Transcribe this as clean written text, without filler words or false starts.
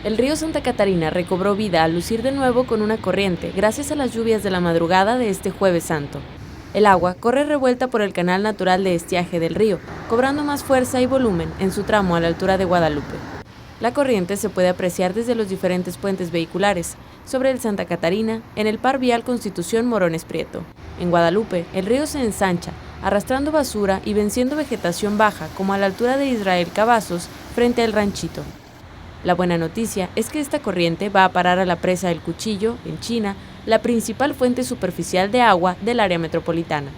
El río Santa Catarina recobró vida al lucir de nuevo con una corriente, gracias a las lluvias de la madrugada de este Jueves Santo. El agua corre revuelta por el canal natural de estiaje del río, cobrando más fuerza y volumen en su tramo a la altura de Guadalupe. La corriente se puede apreciar desde los diferentes puentes vehiculares, sobre el Santa Catarina, en el par vial Constitución Morones Prieto. En Guadalupe, el río se ensancha, arrastrando basura y venciendo vegetación baja, como a la altura de Israel Cavazos, frente al Ranchito. La buena noticia es que esta corriente va a parar a la presa del Cuchillo, en China, la principal fuente superficial de agua del área metropolitana.